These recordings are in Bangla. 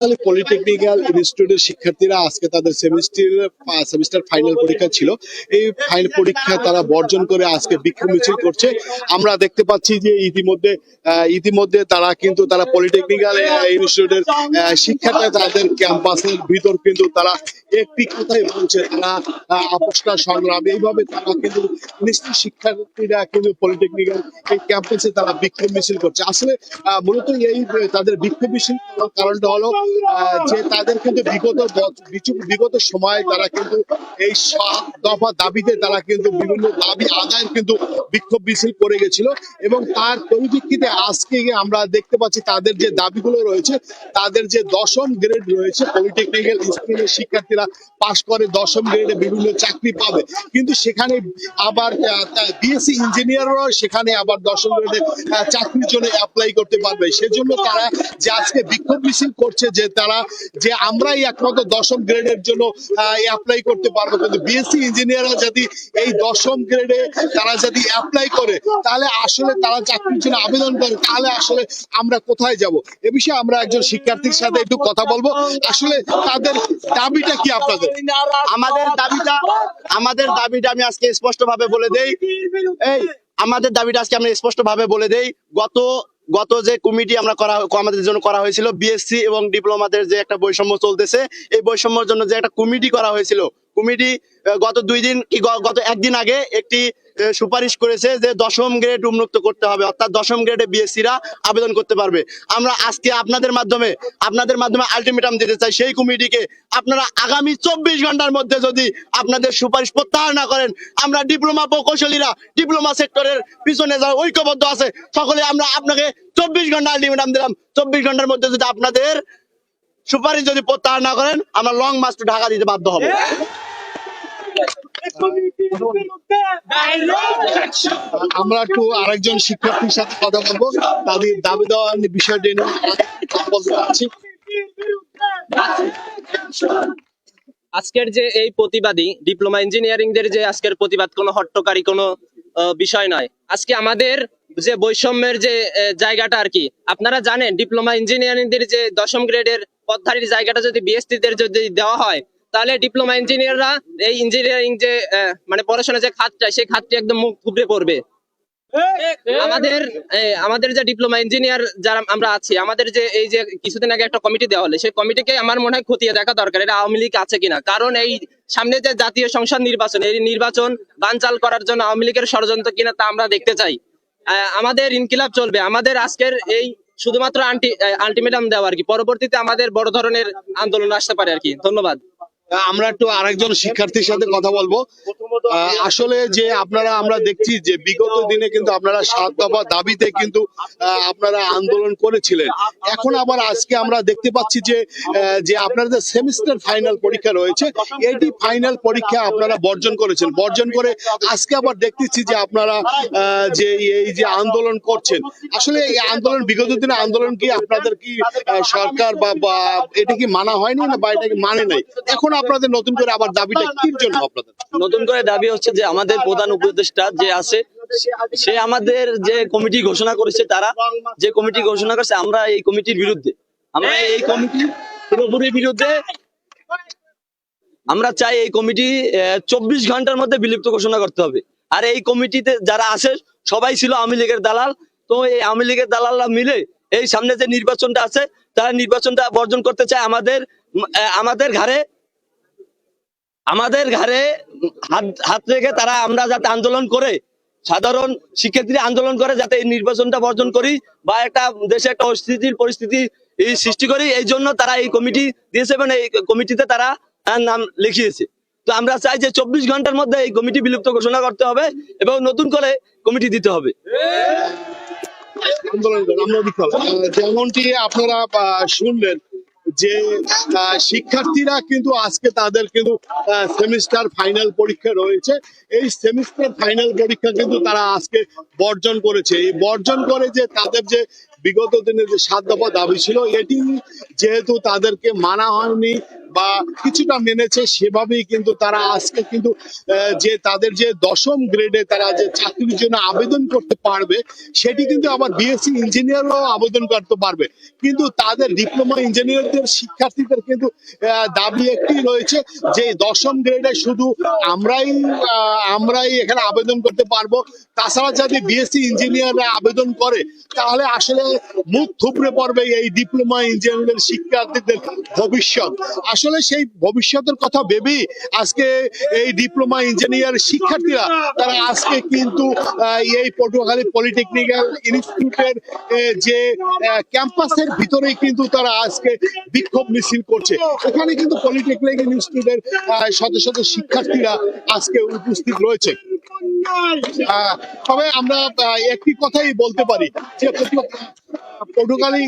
পলিটেকনিক্যাল ইনস্টিটিউটের শিক্ষার্থীরা আজকে তাদের সেমিস্টার ফাইনাল পরীক্ষা ছিল। এই ফাইনাল পরীক্ষা তারা বর্জন করে আজকে বিক্ষোভ মিছিল করছে। আমরা দেখতে পাচ্ছি যে ইতিমধ্যে তারা পলিটেকনিক্যাল ইনস্টিটিউটের শিক্ষার্থী তাদের ক্যাম্পাসের ভিতর কিন্তু তারা একটি কথাই বলছে, তারা আপোষটা সংগ্রাম, এইভাবে তারা কিন্তু নিশ্চিত শিক্ষার্থীরা কিন্তু পলিটেকনিক্যাল এই ক্যাম্পাসে তারা বিক্ষোভ মিছিল করছে। আসলে মূলত এই তাদের বিক্ষোভ মিছিল করার কারণটা হলো যে তাদের কিন্তু বিগত সময়ে তারা কিন্তু এই 7 দফা দাবিতে তারা কিন্তু বিভিন্ন দাবি আদায়ের কিন্তু বিক্ষোভ মিছিল করে গেছিল, এবং তার পরিপ্রেক্ষিতে আজকে আমরা দেখতে পাচ্ছি তাদের যে দাবিগুলো রয়েছে, তাদের যে 10ম গ্রেড রয়েছে, পলিটেকনিক্যাল স্কুলের শিক্ষার্থীরা পাশ করে 10ম গ্রেডে বিভিন্ন চাকরি পাবে, কিন্তু সেখানে আবার বিএসসি ইঞ্জিনিয়াররাও সেখানে আবার 10ম গ্রেডে চাকরির জন্য অ্যাপ্লাই করতে পারবে। সেজন্য তারা যে আজকে বিক্ষোভ মিছিল করছে যে আমরাই একমাত্র 10ম গ্রেডের জন্য অ্যাপ্লাই করতে পারবো, কিন্তু বিএসসি ইঞ্জিনিয়াররা যদি এই 10ম গ্রেডে তারা যদি অ্যাপ্লাই করে, তাহলে আসলে তারা চাকরির জন্য আবেদন করে, তাহলে আসলে আমরা কোথায় যাব? এ বিষয়ে আমরা একজন শিক্ষার্থীর সাথে একটু কথা বলবো। আসলে তাদের দাবিটা কি? আমাদের দাবিটা আমি আজকে স্পষ্ট ভাবে বলে দেই। আমাদের দাবিটা আজকে আমরা স্পষ্ট ভাবে বলে দেই। গত যে কমিটি আমাদের জন্য করা হয়েছিল, বিএসসি এবং ডিপ্লোমাদের যে একটা বৈষম্য চলতেছে, এই বৈষম্যের জন্য যে একটা কমিটি করা হয়েছিল, কমিটি গত একদিন আগে একটি সুপারিশ করেছে যে 10ম গ্রেড উন্মুক্ত করতে হবে, অর্থাৎ 10ম গ্রেডে বিএসসিরা আবেদন করতে পারবে। আমরা আজকে আপনাদের মাধ্যমে আলটিমেটাম দিতে চাই সেই কমিটিকে, আপনারা আগামী 24 ঘন্টার মধ্যে যদি আপনাদের সুপারিশ প্রত্যাহার না করেন, আমরা ডিপ্লোমা প্রকৌশলীরা, ডিপ্লোমা সেক্টরের পিছনে যারা ঐক্যবদ্ধ আছে সকলে আমরা আপনাকে 24 ঘন্টা আলটিমেটাম দিলাম। 24 ঘন্টার মধ্যে যদি আপনাদের সুপারিশ যদি প্রত্যাহার না করেন, আমরা লং মার্চ টু ঢাকা দিতে বাধ্য হব। আমরা একটু আরেকজন শিক্ষার্থীর সাথে কথা বলবো, তাদের দাবি দেওয়ার বিষয়টি নিয়ে বলতে চাচ্ছি। আজকের যে এই প্রতিবাদী ডিপ্লোমা ইঞ্জিনিয়ারিং দের যে আজকের প্রতিবাদ কোনো হট্টকারী কোনো বিষয় নয়। আজকে আমাদের যে বৈষম্যের যে জায়গাটা আর কি, আপনারা জানেন ডিপ্লোমা ইঞ্জিনিয়ারিং দের যে 10ম গ্রেডের পদধারীর জায়গাটা যদি বিএসসি দের যদি দেওয়া হয়, তাহলে ডিপ্লোমা ইঞ্জিনিয়াররা এই ইঞ্জিনিয়ারিং যে মানে পড়াশোনা যে খাতটা, সেই খাতটি একদম মুখ থুবড়ে পড়বে। আমাদের যে ডিপ্লোমা ইঞ্জিনিয়ার যারা আমরা আছি, আমাদের যে এই যে কিছুদিন আগে একটা কমিটি দেওয়া হলো, সেই কমিটিকে আমার মনে হয় খতিয়ে দেখা দরকার, এটা আওয়ামী লীগ আছে কিনা। কারণ এই সামনে যে জাতীয় সংসদ নির্বাচন, এই নির্বাচন বানচাল করার জন্য আওয়ামী লীগের ষড়যন্ত্র কিনা তা আমরা দেখতে চাই। আমাদের ইনকিলাব চলবে, আমাদের আজকের এই শুধুমাত্র আলটিমেটাম দেওয়া আর কি, পরবর্তীতে আমাদের বড় ধরনের আন্দোলন আসতে পারে আর কি। ধন্যবাদ। আমরা একটু আরেকজন শিক্ষার্থীর সাথে কথা বলবো। আসলে যে আমরা দেখছি যে বিগত দিনে কিন্তু আপনারা 7 দফা দাবিতে কিন্তু আপনারা আন্দোলন করেছিলেন। এখন আবার আজকে আমরা দেখতে পাচ্ছি যে আপনাদের সেমিস্টার ফাইনাল পরীক্ষা রয়েছে, এটি ফাইনাল পরীক্ষা আপনারা বর্জন করেছেন। বর্জন করে আজকে আবার দেখতেছি যে আপনারা যে এই যে আন্দোলন করছেন, আসলে এই আন্দোলন বিগত দিনে আন্দোলন কি আপনাদের কি সরকার বা এটা কি মানা হয়নি না, বা এটা কি মানে নাই? এখন আপনাদের নতুন করে আবার দাবিটা কি জন্য? আপনাদের নতুন করে দাবি হচ্ছে যে আমাদের প্রধান উপদেষ্টা যে আছে, সে আমাদের যে কমিটি ঘোষণা করেছে, তারা যে কমিটি ঘোষণা করেছে, আমরা এই কমিটির বিরুদ্ধে, আমরা এই কমিটি পুরোপুরি বিরুদ্ধে। আমরা চাই এই কমিটি 24 ঘন্টার মধ্যে বিলুপ্ত ঘোষণা করতে হবে। আর এই কমিটিতে যারা আছে সবাই ছিল আওয়ামী লীগের দালাল। তো এই আওয়ামী লীগের দালালরা মিলে এই সামনে যে নির্বাচনটা আছে, তারা নির্বাচনটা বর্জন করতে চায়। আমাদের ঘাড়ে হাত রেখে তারা, আমরা যাতে আন্দোলন করে, সাধারণ শিক্ষার্থীরা আন্দোলন করে যাতে এই নির্বাচনটা বর্জন করি বা একটা দেশে একটা অস্থিতির পরিস্থিতি সৃষ্টি করি, এই জন্য তারা এই কমিটি দিয়েছে এবং এই কমিটিতে তারা নাম লিখিয়েছে। তো আমরা চাই যে 24 ঘন্টার মধ্যে এই কমিটি বিলুপ্ত ঘোষণা করতে হবে এবং নতুন করে কমিটি দিতে হবে। যেমনটি আপনারা শুনলেন যে শিক্ষার্থীরা কিন্তু আজকে তাদের কিন্তু সেমিস্টার ফাইনাল পরীক্ষা রয়েছে, এই সেমিস্টার ফাইনাল পরীক্ষা কিন্তু তারা আজকে বর্জন করেছে। এই বর্জন করে যে তাদের যে বিগত দিনে যে 7 দফা দাবি ছিল, এটি যেহেতু তাদেরকে মানা হয়নি বা কিছুটা মেনেছে, সেভাবেই কিন্তু তারা আজকে কিন্তু যে তাদের যে দশম গ্রেডে তারা যে চাকরির জন্য আবেদন করতে পারবে, সেটি কিন্তু আবার বিএসসি ইঞ্জিনিয়ারও আবেদন করতে পারবে। কিন্তু তাদের ডিপ্লোমা ইঞ্জিনিয়ারদের শিক্ষার্থীদের কিন্তু দাবি একটি রয়েছে যে দশম গ্রেডে শুধু আমরাই এখানে আবেদন করতে পারবো। তাছাড়া যদি বিএসসি ইঞ্জিনিয়াররা আবেদন করে তাহলে আসলে মুখ থুবড়ে পড়বে এই ডিপ্লোমা ইঞ্জিনিয়ারের শিক্ষার্থীদের ভবিষ্যৎ। আসলে সেই ভবিষ্যতের কথা ভেবেই আজকে এই ডিপ্লোমা ইঞ্জিনিয়ার শিক্ষার্থীরা তারা আজকে কিন্তু এই পটুয়াখালী পলিটেকনিক্যাল ইনস্টিটিউটের যে ক্যাম্পাসের ভিতরেই কিন্তু তারা আজকে বিক্ষোভ মিছিল করছে। এখানে কিন্তু পলিটেকনিক ইনস্টিটিউটের শত শত শিক্ষার্থীরা আজকে উপস্থিত রয়েছে। তবে আমরা একটি কথাই বলতে পারি যে পটুয়াখালী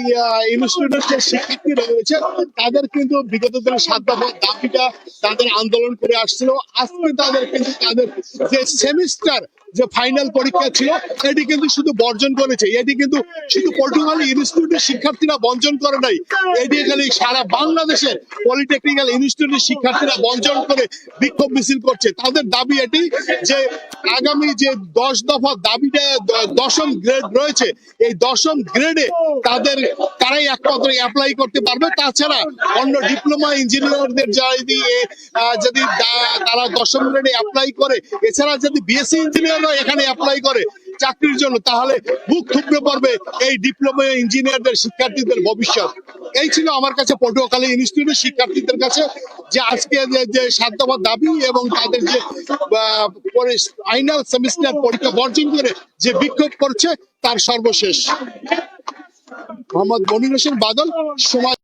ইনস্টিটিউটের যে শিক্ষার্থীরা রয়েছে তাদের কিন্তু বিগত দিনে 7 দফা দাবিটা তাদের আন্দোলন করে আসছিল। আজকে তাদের কিন্তু তাদের যে সেমিস্টার যে ফাইনাল পরীক্ষা ছিল এটি কিন্তু শুধু বর্জন করেছে। এটি কিন্তু শুধু পটুয়াখালী ইনস্টিটিউটের শিক্ষার্থীরা বর্জন করে নাই, এটি এখানে সারা বাংলাদেশের পলিটেকনিক্যাল ইনস্টিটিউটের শিক্ষার্থীরা বর্জন করে বিক্ষোভ মিছিল করছে। তাদের দাবি এটি যে আগামী যে 10 দফা দাবিটা দশম গ্রেড রয়েছে, এই দশম গ্রেডে তারাই একমাত্র অ্যাপ্লাই করতে পারবে। তাছাড়া অন্য ডিপ্লোমা ইঞ্জিনিয়ারদের যদি তারা দশম গ্রেডে অ্যাপ্লাই করে, এছাড়া যদি বিএসসি ইঞ্জিনিয়াররা এখানে অ্যাপ্লাই করে চাকরির জন্য, তাহলে বুক থুবড়ে পড়বে এই ডিপ্লোমা ইঞ্জিনিয়ারদের শিক্ষার্থীদের ভবিষ্যৎ। এই ছিল আমার কাছে পটুয়াখালী ইনস্টিটিউটের শিক্ষার্থীদের কাছে যে আজকে যে 7 দফা দাবি এবং তাদের যে ফাইনাল সেমিস্টার পরীক্ষা বর্জন করে যে বিক্ষোভ করছে তার সর্বশেষ। মোহাম্মদ মনির হোসেন বাদল, সময়।